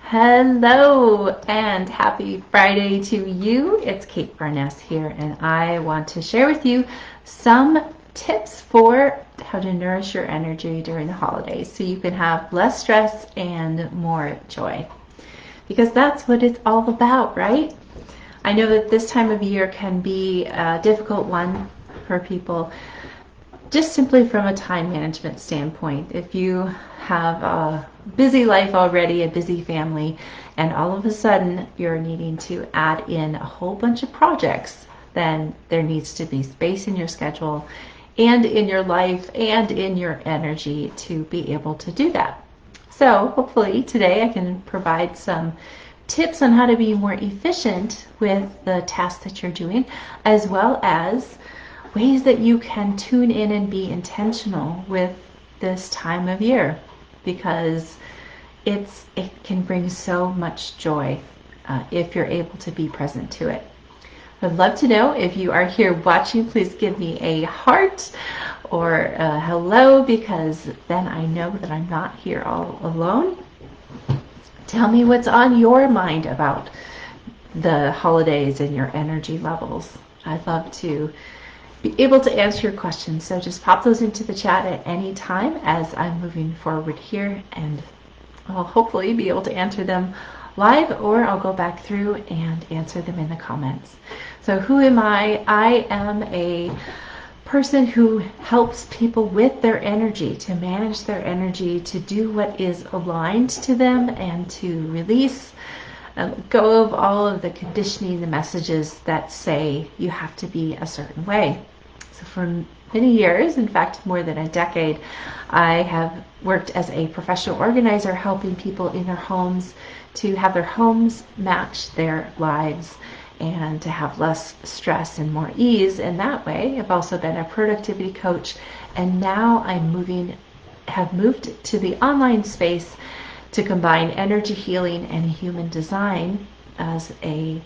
Hello and happy Friday to you. It's Kate Varness here, and I want to share with you some tips for how to nourish your energy during the holidays so you can have less stress and more joy. Because that's what it's all about, right? I know that this time of year can be a difficult one for people, just simply from a time management standpoint. If you have a busy life already, a busy family, and all of a sudden you're needing to add in a whole bunch of projects, then there needs to be space in your schedule and in your life and in your energy to be able to do that. So hopefully today I can provide some tips on how to be more efficient with the tasks that you're doing, as well as ways that you can tune in and be intentional with this time of year, because it can bring so much joy if you're able to be present to it. I'd love to know if you are here watching. Please give me a heart or a hello, because then I know that I'm not here all alone. Tell me what's on your mind about the holidays and your energy levels. I'd love to be able to answer your questions. So just pop those into the chat at any time as I'm moving forward here, and I'll hopefully be able to answer them live, or I'll go back through and answer them in the comments. So who am I? I am a person who helps people with their energy, to manage their energy, to do what is aligned to them, and to release go of all of the conditioning, the messages that say you have to be a certain way. So for many years, in fact more than a decade, I have worked as a professional organizer, helping people in their homes to have their homes match their lives and to have less stress and more ease. And that way, I've also been a productivity coach, and now have moved to the online space to combine energy healing and human design as a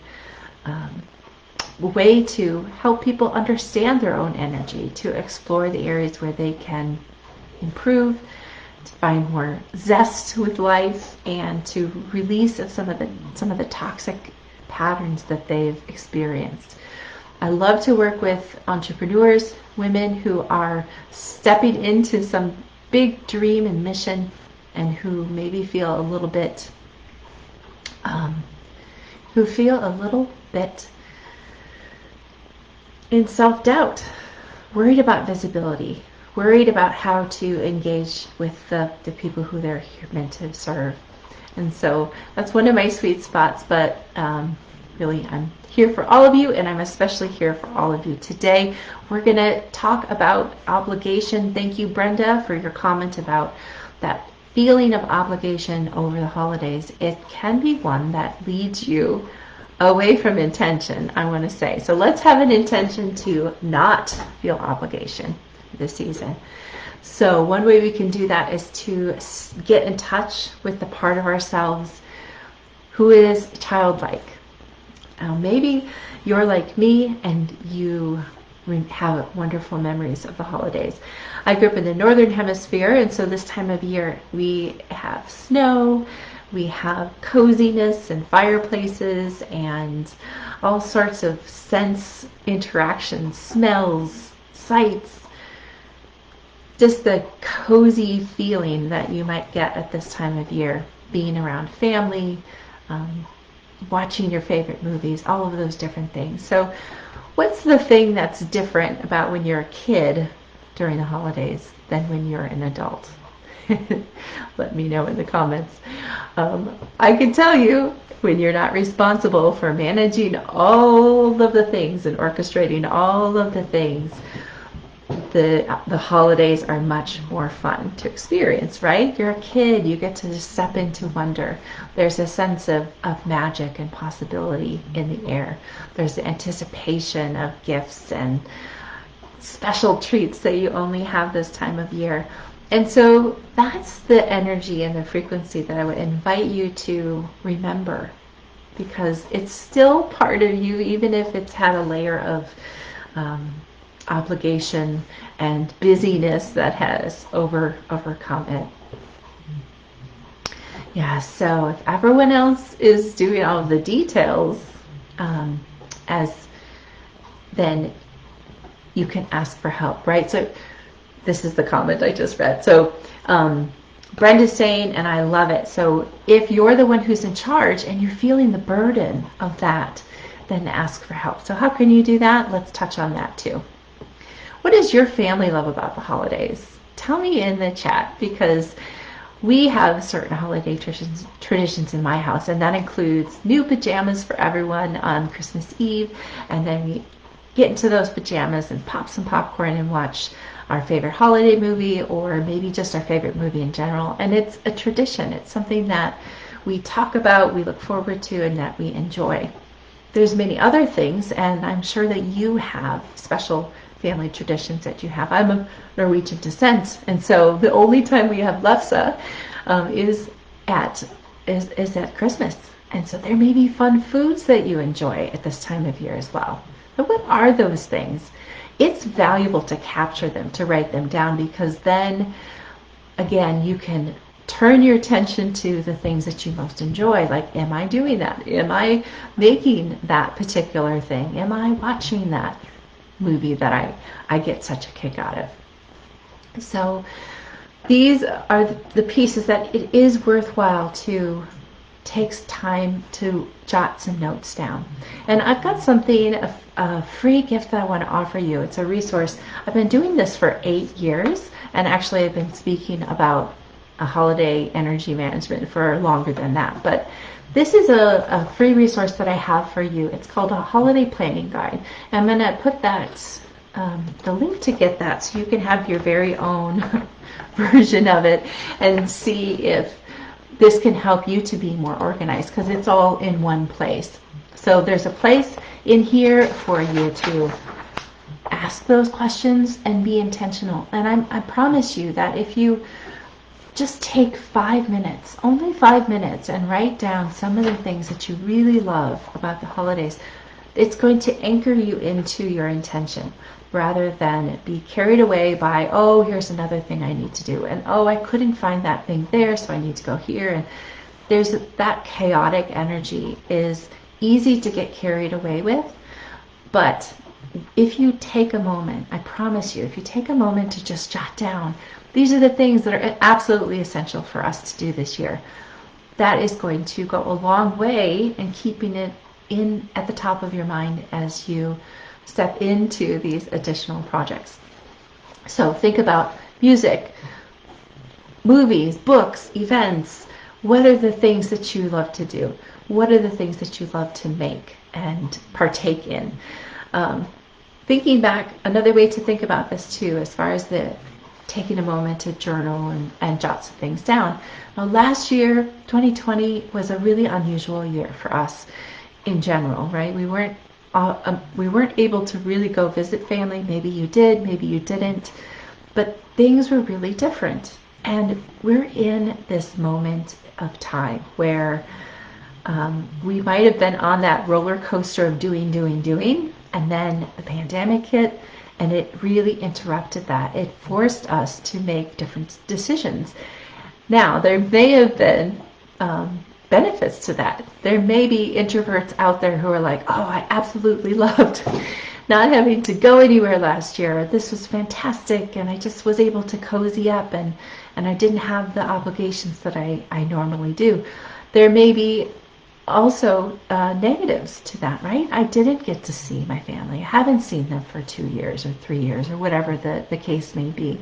way to help people understand their own energy, to explore the areas where they can improve, to find more zest with life, and to release some of the toxic patterns that they've experienced. I love to work with entrepreneurs, women who are stepping into some big dream and mission, and who maybe feel a little bit in self-doubt, worried about visibility, worried about how to engage with the people who they're meant to serve. And so that's one of my sweet spots, but really I'm here for all of you, and I'm especially here for all of you today. We're going to talk about obligation. Thank you, Brenda, for your comment about that feeling of obligation over the holidays. It can be one that leads you away from intention, I want to say. So let's have an intention to not feel obligation this season. So one way we can do that is to get in touch with the part of ourselves who is childlike. Maybe you're like me and you have wonderful memories of the holidays. I grew up in the northern hemisphere, and so this time of year we have snow, we have coziness and fireplaces and all sorts of sense interactions, smells, sights, just the cozy feeling that you might get at this time of year, being around family, watching your favorite movies, all of those different things. So what's the thing that's different about when you're a kid during the holidays than when you're an adult? Let me know in the comments. I can tell you, when you're not responsible for managing all of the things and orchestrating all of the things, the holidays are much more fun to experience, right? You're a kid, you get to just step into wonder. There's a sense of magic and possibility in the air. There's the anticipation of gifts and special treats that you only have this time of year. And so that's the energy and the frequency that I would invite you to remember, because it's still part of you, even if it's had a layer of obligation and busyness that has overcome it. Yeah, so if everyone else is doing all of the details, um, as then you can ask for help, right? So this is the comment I just read. So Brenda's saying, and I love it. So if you're the one who's in charge and you're feeling the burden of that, then ask for help. So how can you do that? Let's touch on that too. What does your family love about the holidays? Tell me in the chat, because we have certain holiday traditions in my house, and that includes new pajamas for everyone on Christmas Eve, and then we get into those pajamas and pop some popcorn and watch our favorite holiday movie, or maybe just our favorite movie in general. And it's a tradition. It's something that we talk about, we look forward to, and that we enjoy. There's many other things, and I'm sure that you have special family traditions that you have. I'm of Norwegian descent, and so the only time we have lefse is at Christmas. And so there may be fun foods that you enjoy at this time of year as well. But what are those things? It's valuable to capture them, to write them down, because then again you can turn your attention to the things that you most enjoy. Like, am I doing that? Am I making that particular thing? Am I watching that movie that I get such a kick out of? So these are the pieces that it is worthwhile to take time to jot some notes down. And I've got something, a free gift that I want to offer you. It's a resource. I've been doing this for 8 years, and actually I've been speaking about a holiday energy management for longer than that. But this is a free resource that I have for you. It's called a holiday planning guide. I'm going to put that, the link to get that, so you can have your very own version of it and see if this can help you to be more organized, because it's all in one place. So there's a place in here for you to ask those questions and be intentional. And I promise you that if you just take 5 minutes, only 5 minutes, and write down some of the things that you really love about the holidays, it's going to anchor you into your intention, rather than be carried away by, oh, here's another thing I need to do, and oh, I couldn't find that thing there, so I need to go here. And there's that chaotic energy is easy to get carried away with. But if you take a moment, I promise you, if you take a moment to just jot down, these are the things that are absolutely essential for us to do this year, that is going to go a long way in keeping it in at the top of your mind as you step into these additional projects. So think about music, movies, books, events. What are the things that you love to do? What are the things that you love to make and partake in? Thinking back, another way to think about this too, as far as the taking a moment to journal and jot some things down. Now, last year, 2020, was a really unusual year for us in general, right? We weren't able to really go visit family. Maybe you did, maybe you didn't, but things were really different. And we're in this moment of time where we might have been on that roller coaster of doing, and then the pandemic hit, and it really interrupted that. It forced us to make different decisions. Now, there may have been benefits to that. There may be introverts out there who are like, oh, I absolutely loved not having to go anywhere last year. This was fantastic, and I just was able to cozy up, and I didn't have the obligations that I normally do. There may be also negatives to that, right? I didn't get to see my family. I haven't seen them for 2 years or 3 years or whatever the case may be.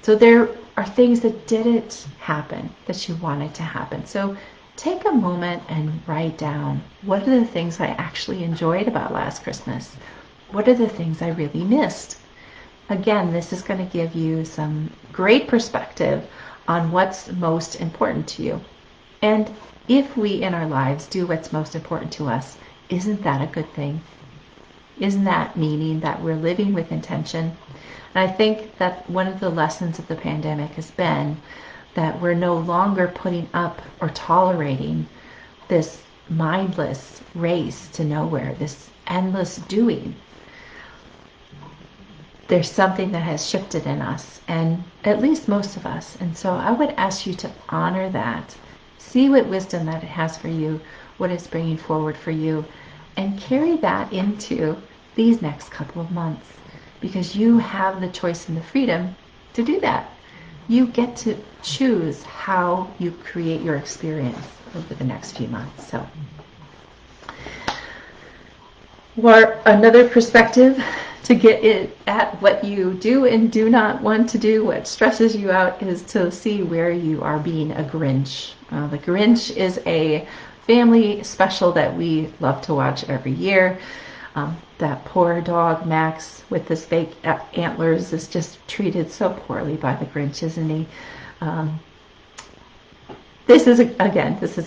So there are things that didn't happen that you wanted to happen. So take a moment and write down, what are the things I actually enjoyed about last Christmas? What are the things I really missed? Again, this is going to give you some great perspective on what's most important to you. And if we in our lives do what's most important to us, isn't that a good thing? Isn't that meaning that we're living with intention? And I think that one of the lessons of the pandemic has been that we're no longer putting up or tolerating this mindless race to nowhere, this endless doing. There's something that has shifted in us, and at least most of us. And so I would ask you to honor that See what wisdom that it has for you, what it's bringing forward for you, and carry that into these next couple of months, because you have the choice and the freedom to do that. You get to choose how you create your experience over the next few months. So, or another perspective to get it at what you do and do not want to do, what stresses you out, is to see where you are being a Grinch. The Grinch is a family special that we love to watch every year. That poor dog, Max, with his fake antlers, is just treated so poorly by the Grinch, isn't he? This is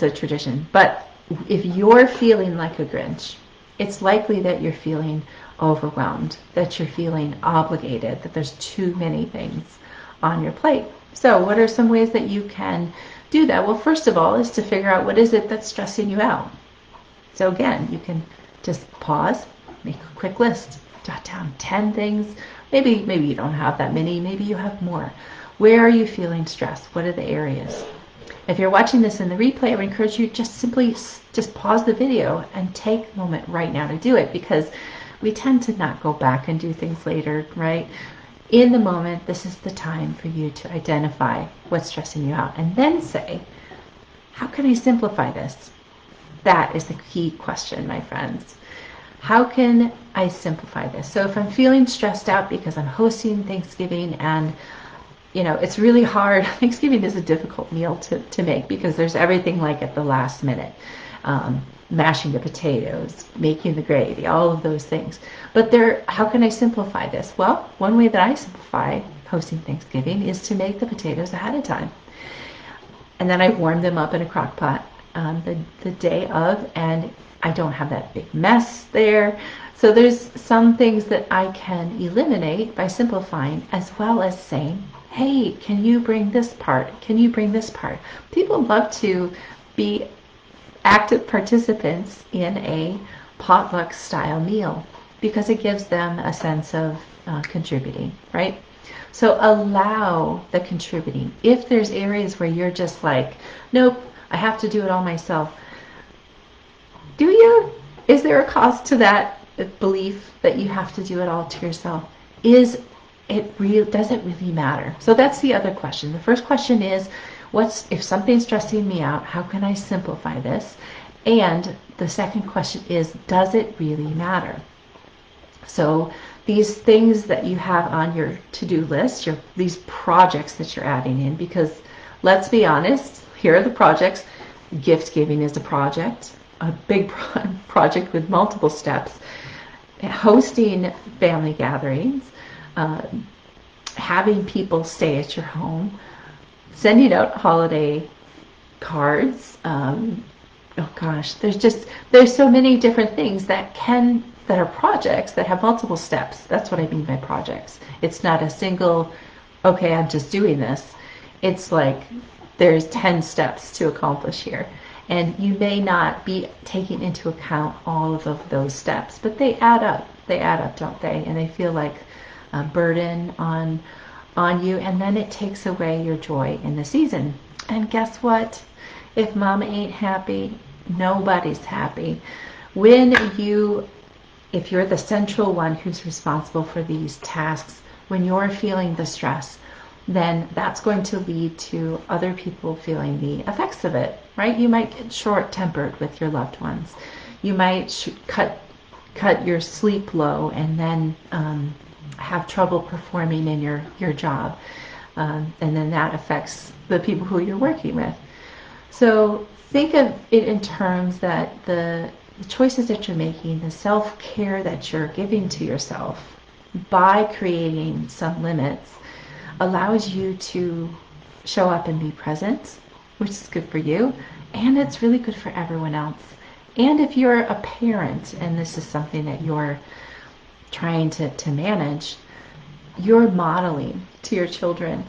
a tradition. But if you're feeling like a Grinch, it's likely that you're feeling overwhelmed, that you're feeling obligated, that there's too many things on your plate. So what are some ways that you can do that? Well, first of all, is to figure out what is it that's stressing you out. So again, you can just pause, make a quick list, jot down 10 things. Maybe you don't have that many, maybe you have more. Where are you feeling stressed? What are the areas? If you're watching this in the replay, I would encourage you simply pause the video and take a moment right now to do it, because we tend to not go back and do things later, right? In the moment, this is the time for you to identify what's stressing you out and then say, how can I simplify this? That is the key question, my friends. How can I simplify this? So if I'm feeling stressed out because I'm hosting Thanksgiving and it's really hard. Thanksgiving is a difficult meal to make because there's everything like at the last minute. Mashing the potatoes, making the gravy, all of those things. But how can I simplify this? Well, one way that I simplify hosting Thanksgiving is to make the potatoes ahead of time. And then I warm them up in a crock pot the day of, and I don't have that big mess there. So there's some things that I can eliminate by simplifying, as well as saying, hey, can you bring this part? Can you bring this part? People love to be active participants in a potluck style meal because it gives them a sense of contributing, right? So allow the contributing. If there's areas where you're just like, nope, I have to do it all myself. Do you? Is there a cost to that belief that you have to do it all to yourself? Does it really matter? So that's the other question. The first question is, if something's stressing me out, how can I simplify this? And the second question is, does it really matter? So these things that you have on your to-do list, these projects that you're adding in, because let's be honest, here are the projects. Gift giving is a project, a big project with multiple steps. Hosting family gatherings, having people stay at your home, sending out holiday cards. Oh gosh, there's so many different things that are projects that have multiple steps. That's what I mean by projects. It's not a single, okay, I'm just doing this. It's like there's 10 steps to accomplish here. And you may not be taking into account all of those steps, but they add up. They add up, don't they? And they feel like a burden on you, and then it takes away your joy in the season. And guess what? If mama ain't happy, nobody's happy. If you're the central one who's responsible for these tasks, when you're feeling the stress, then that's going to lead to other people feeling the effects of it, right? You might get short-tempered with your loved ones. You might cut your sleep low and then have trouble performing in your job. And then that affects the people who you're working with. So think of it in terms that the choices that you're making, the self-care that you're giving to yourself by creating some limits, allows you to show up and be present, which is good for you, and it's really good for everyone else. And if you're a parent and this is something that you're trying to manage, you're modeling to your children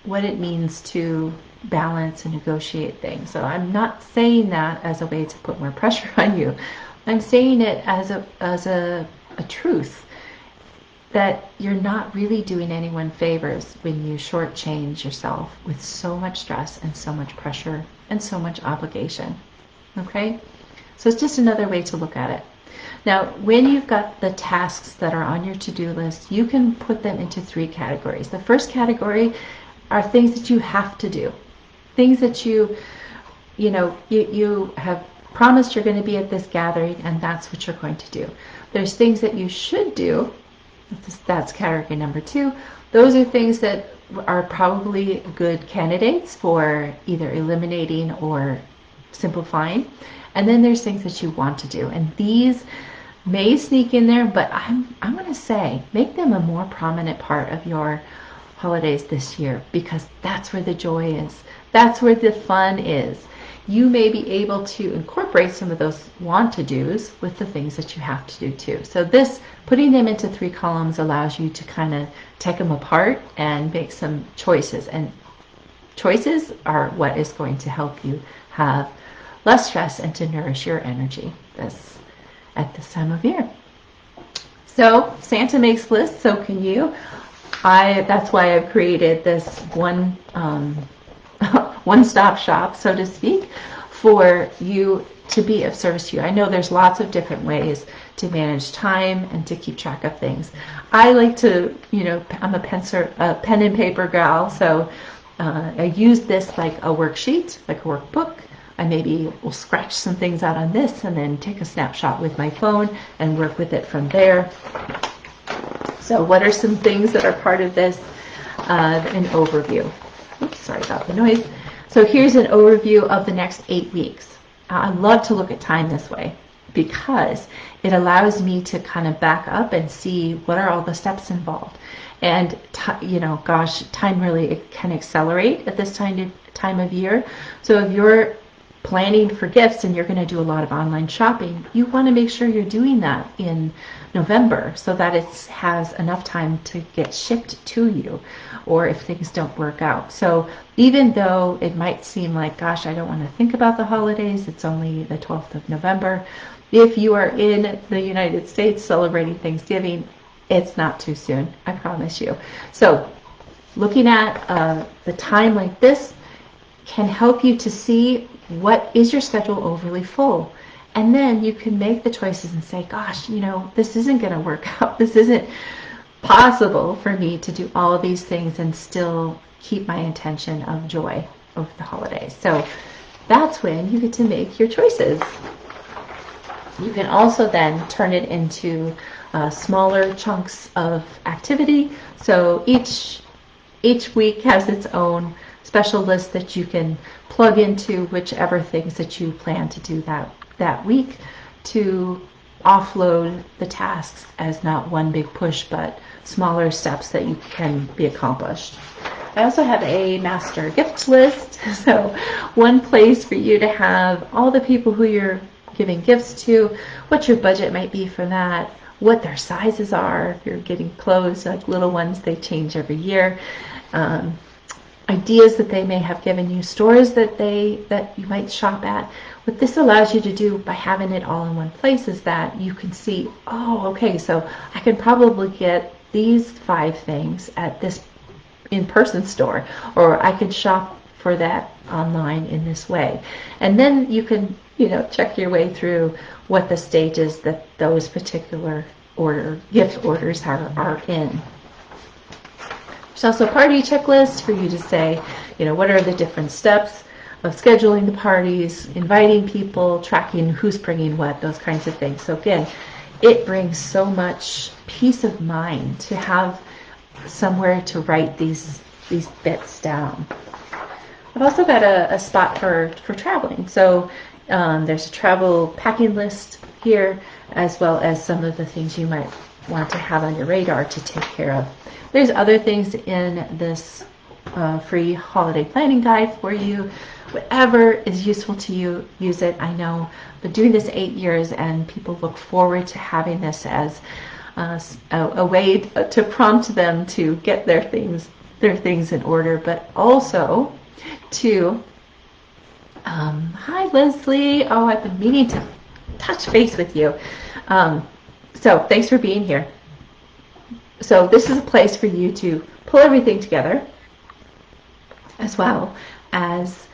what it means to balance and negotiate things. So I'm not saying that as a way to put more pressure on you. I'm saying it as a truth. that you're not really doing anyone favors when you shortchange yourself with so much stress and so much pressure and so much obligation. Okay? So it's just another way to look at it. Now, when you've got the tasks that are on your to-do list, you can put them into 3 categories. The first category are things that you have to do. Things that you have promised you're going to be at this gathering, and that's what you're going to do. There's things that you should do. That's category number 2. Those are things that are probably good candidates for either eliminating or simplifying. And then there's things that you want to do. And these may sneak in there, but I'm going to say make them a more prominent part of your holidays this year, because that's where the joy is. That's where the fun is. You may be able to incorporate some of those want to do's with the things that you have to do too. So this, putting them into 3 columns, allows you to kind of take them apart and make some choices. And choices are what is going to help you have less stress and to nourish your energy at this time of year. So Santa makes lists, so can you. That's why I've created this one-stop shop, so to speak, for you to be of service to you. I know there's lots of different ways to manage time and to keep track of things. I like to, I'm a pen and paper gal, so I use this like a worksheet, like a workbook. I maybe will scratch some things out on this and then take a snapshot with my phone and work with it from there. So what are some things that are part of this? An overview. Oops, sorry about the noise. So here's an overview of the next 8 weeks. I love to look at time this way because it allows me to kind of back up and see what are all the steps involved. And, time really can accelerate at this time of year. So if you're planning for gifts and you're going to do a lot of online shopping, you want to make sure you're doing that in November so that it has enough time to get shipped to you, or if things don't work out. So even though it might seem like, gosh, I don't want to think about the holidays, it's only the 12th of November. If you are in the United States celebrating Thanksgiving, it's not too soon, I promise you. So looking at the time like this can help you to see what is your schedule overly full. And then you can make the choices and say, gosh, this isn't going to work out. This isn't possible for me to do all of these things and still keep my intention of joy over the holidays. So that's when you get to make your choices. You can also then turn it into smaller chunks of activity. So each week has its own special list that you can plug into whichever things that you plan to do that week to offload the tasks as not one big push, but smaller steps that you can be accomplished. I also have a master gift list, so one place for you to have all the people who you're giving gifts to, what your budget might be for that, what their sizes are. If you're getting clothes, like little ones, they change every year. Ideas that they may have given you, stores that you might shop at. What this allows you to do by having it all in one place is that you can see, oh, okay, so I can probably get these 5 things at this in-person store, or I could shop for that online in this way. And then you can, check your way through what the stages that those particular gift orders are in. There's also a party checklist for you to say, what are the different steps of scheduling the parties, inviting people, tracking who's bringing what, those kinds of things. So again, it brings so much peace of mind to have somewhere to write these bits down. I've also got a spot for traveling. So there's a travel packing list here, as well as some of the things you might want to have on your radar to take care of. There's other things in this free holiday planning guide for you. Whatever is useful to you, use it. I know I've been doing this 8 years, and people look forward to having this as a way to prompt them to get their things in order, but also to hi Leslie. Oh, I've been meaning to touch base with you. So thanks for being here. So this is a place for you to pull everything together, as well as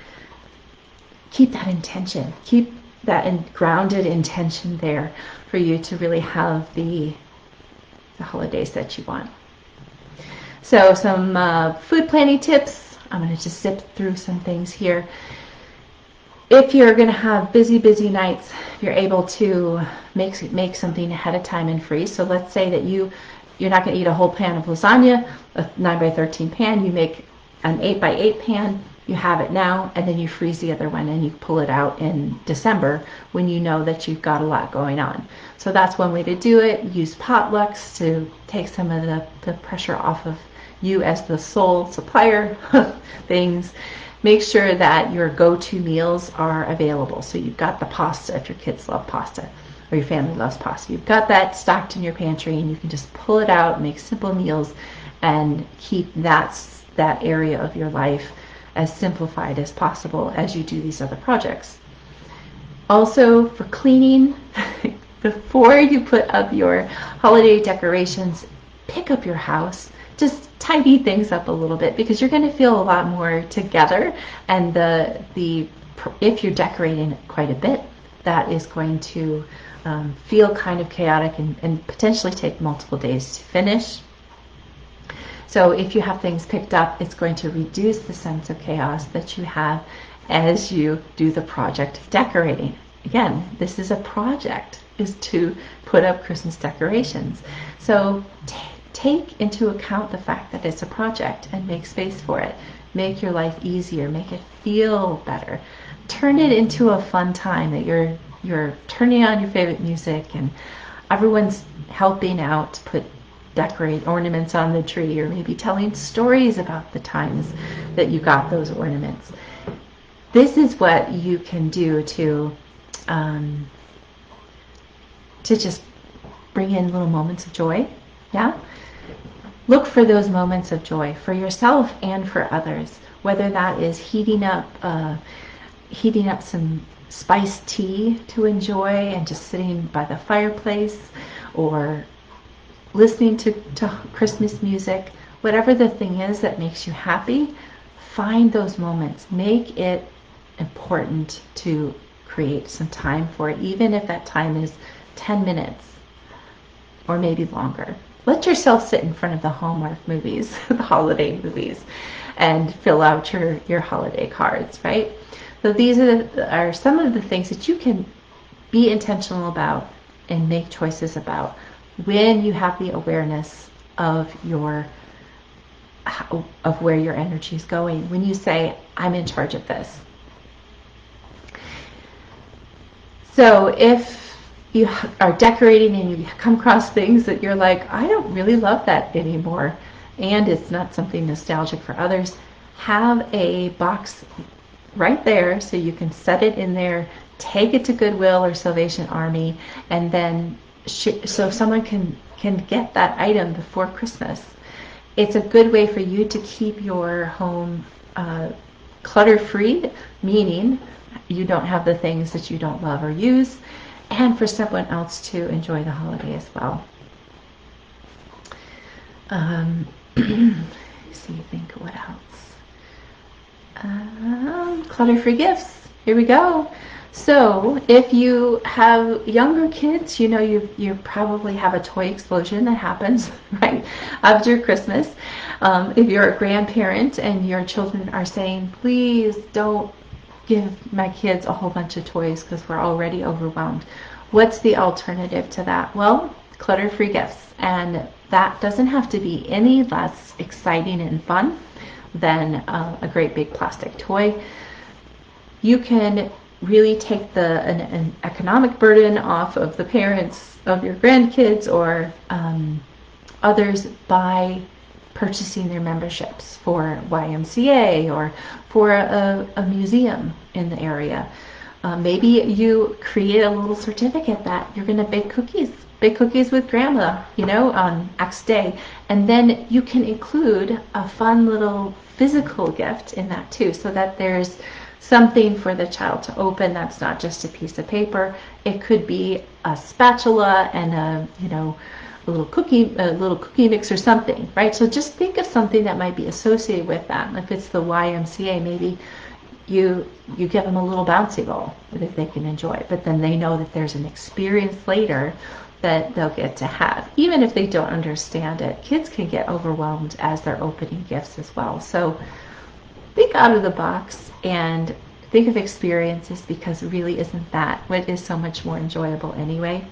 keep that intention, keep that grounded intention there for you to really have the holidays that you want. So some food planning tips. I'm going to just zip through some things here. If you're going to have busy nights, you're able to make something ahead of time and freeze. So let's say that you're not going to eat a whole pan of lasagna, a 9x13 pan. You make an 8x8 pan. You have it now, and then you freeze the other one and you pull it out in December when you know that you've got a lot going on. So that's one way to do it. Use potlucks to take some of the pressure off of you as the sole supplier of things. Make sure that your go-to meals are available. So you've got the pasta if your kids love pasta or your family loves pasta. You've got that stocked in your pantry, and you can just pull it out, make simple meals, and keep that area of your life as simplified as possible as you do these other projects. Also, for cleaning, before you put up your holiday decorations, pick up your house. Just tidy things up a little bit, because you're going to feel a lot more together. And if you're decorating quite a bit, that is going to feel kind of chaotic and potentially take multiple days to finish. So if you have things picked up, it's going to reduce the sense of chaos that you have as you do the project of decorating. Again, this is a project, is to put up Christmas decorations. So take into account the fact that it's a project and make space for it. Make your life easier, make it feel better. Turn it into a fun time that you're turning on your favorite music and everyone's helping out to decorate ornaments on the tree, or maybe telling stories about the times that you got those ornaments. This is what you can do to just bring in little moments of joy. Yeah? Look for those moments of joy for yourself and for others, whether that is heating up some spiced tea to enjoy and just sitting by the fireplace, or listening to Christmas music. Whatever the thing is that makes you happy, find those moments. Make it important to create some time for it, even if that time is 10 minutes or maybe longer. Let yourself sit in front of the Hallmark movies, the holiday movies, and fill out your holiday cards, right? So these are some of the things that you can be intentional about and make choices about when you have the awareness of where your energy is going. When you say, I'm in charge of this. So if you are decorating and you come across things that you're like, I don't really love that anymore, and it's not something nostalgic for others, have a box right there so you can set it in there, take it to Goodwill or Salvation Army, and then so someone can get that item before Christmas. It's a good way for you to keep your home clutter-free, meaning you don't have the things that you don't love or use, and for someone else to enjoy the holiday as well. Think what else? Clutter-free gifts. Here we go. So if you have younger kids, you probably have a toy explosion that happens right after Christmas. If you're a grandparent and your children are saying, please don't give my kids a whole bunch of toys because we're already overwhelmed, what's the alternative to that? Well, clutter-free gifts. And that doesn't have to be any less exciting and fun than a great big plastic toy. You can really take an economic burden off of the parents of your grandkids or others by purchasing their memberships for YMCA or for a museum in the area. Maybe you create a little certificate that you're going to bake cookies with grandma, on X day. And then you can include a fun little physical gift in that too, so that there's something for the child to open that's not just a piece of paper. It could be a spatula and a a little cookie mix or something, right? So just think of something that might be associated with that. If it's the YMCA, maybe you give them a little bouncy ball that they can enjoy, but then they know that there's an experience later that they'll get to have, even if they don't understand it. Kids can get overwhelmed as they're opening gifts as well. So think out of the box and think of experiences, because really isn't that what is so much more enjoyable anyway?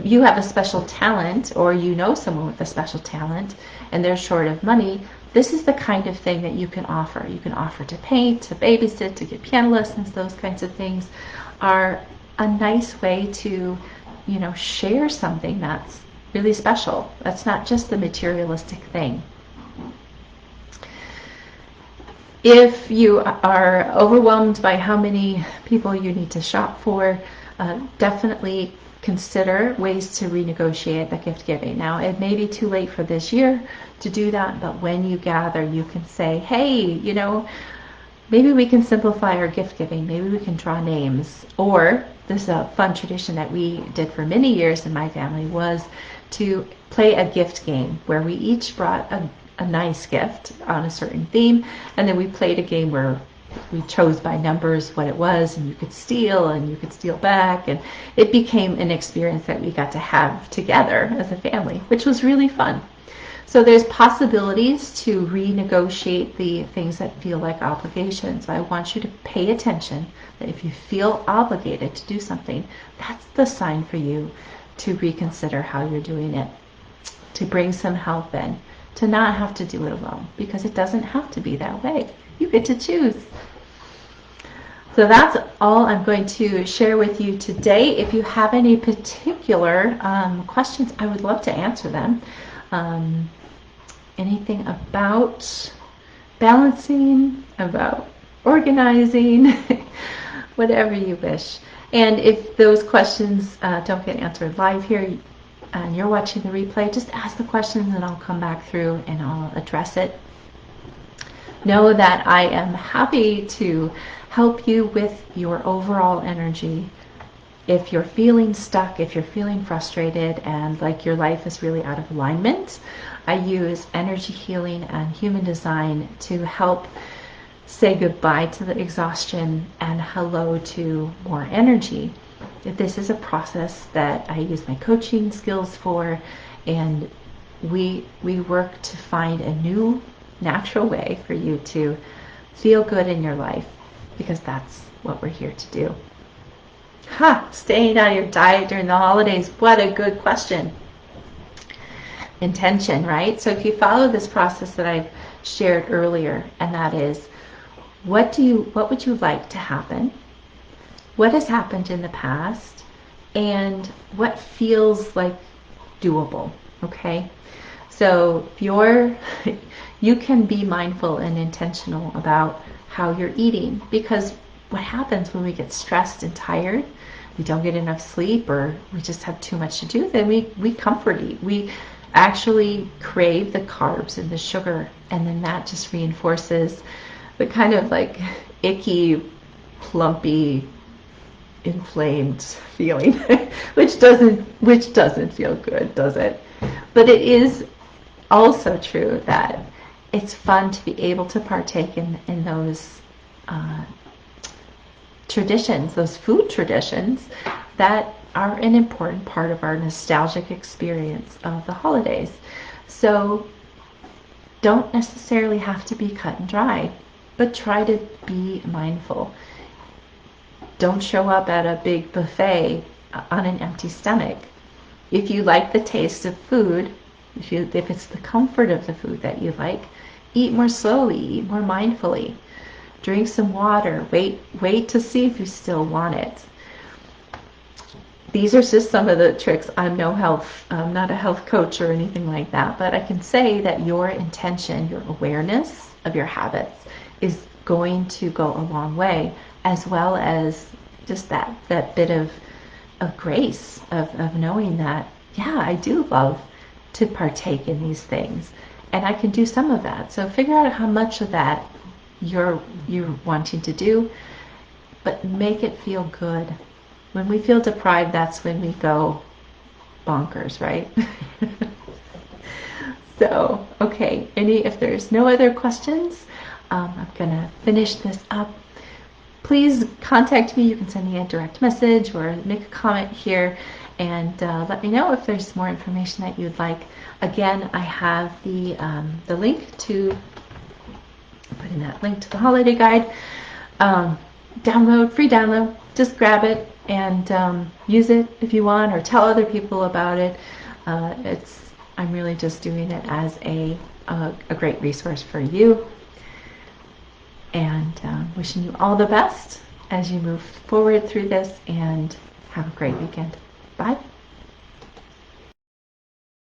You have a special talent, or you know someone with a special talent and they're short of money, this is the kind of thing that you can offer. You can offer to paint, to babysit, to get piano lessons. Those kinds of things are a nice way to, share something that's really special. That's not just the materialistic thing. If you are overwhelmed by how many people you need to shop for, definitely consider ways to renegotiate the gift giving. Now, it may be too late for this year to do that, but when you gather, you can say, hey, maybe we can simplify our gift giving. Maybe we can draw names. Or this is a fun tradition that we did for many years in my family, was to play a gift game where we each brought a nice gift on a certain theme, and then we played a game where we chose by numbers what it was, and you could steal back, and it became an experience that we got to have together as a family, which was really fun. So there's possibilities to renegotiate the things that feel like obligations. I want you to pay attention that if you feel obligated to do something, that's the sign for you to reconsider how you're doing it, to bring some help in, to not have to do it alone, because it doesn't have to be that way. You get to choose. So that's all I'm going to share with you today. If you have any particular questions, I would love to answer them. Anything about balancing, about organizing, whatever you wish. And if those questions don't get answered live here and you're watching the replay, just ask the questions and I'll come back through and I'll address it. Know that I am happy to help you with your overall energy. If you're feeling stuck, if you're feeling frustrated and like your life is really out of alignment, I use energy healing and human design to help say goodbye to the exhaustion and hello to more energy. This is a process that I use my coaching skills for, and we work to find a new natural way for you to feel good in your life, because that's what we're here to do. Staying on your diet during the holidays. What a good question. Intention, right? So if you follow this process that I've shared earlier, and that is, what would you like to happen? What has happened in the past? And what feels like doable? Okay? So you can be mindful and intentional about how you're eating, because what happens when we get stressed and tired, we don't get enough sleep, or we just have too much to do, then we comfort eat. We actually crave the carbs and the sugar, and then that just reinforces the kind of like icky, plumpy, inflamed feeling, which doesn't feel good, does it? But it is also true that it's fun to be able to partake in those traditions, those food traditions that are an important part of our nostalgic experience of the holidays. So don't necessarily have to be cut and dry, but try to be mindful. Don't show up at a big buffet on an empty stomach. If you like the taste of food, if it's the comfort of the food that you like, eat more slowly, eat more mindfully. Drink some water. Wait to see if you still want it. These are just some of the tricks. I'm not a health coach or anything like that, but I can say that your intention, your awareness of your habits is going to go a long way, as well as just that bit of grace of knowing that, yeah, I do love to partake in these things, and I can do some of that. So figure out how much of that you're wanting to do, but make it feel good. When we feel deprived, that's when we go bonkers, right? So, okay, if there's no other questions, I'm gonna finish this up. Please contact me. You can send me a direct message or make a comment here and let me know if there's more information that you'd like. Again, I have the link to put in that link to the holiday guide. Free download. Just grab it and use it if you want, or tell other people about it. I'm really just doing it as a great resource for you, and wishing you all the best as you move forward through this, and have a great weekend. Bye.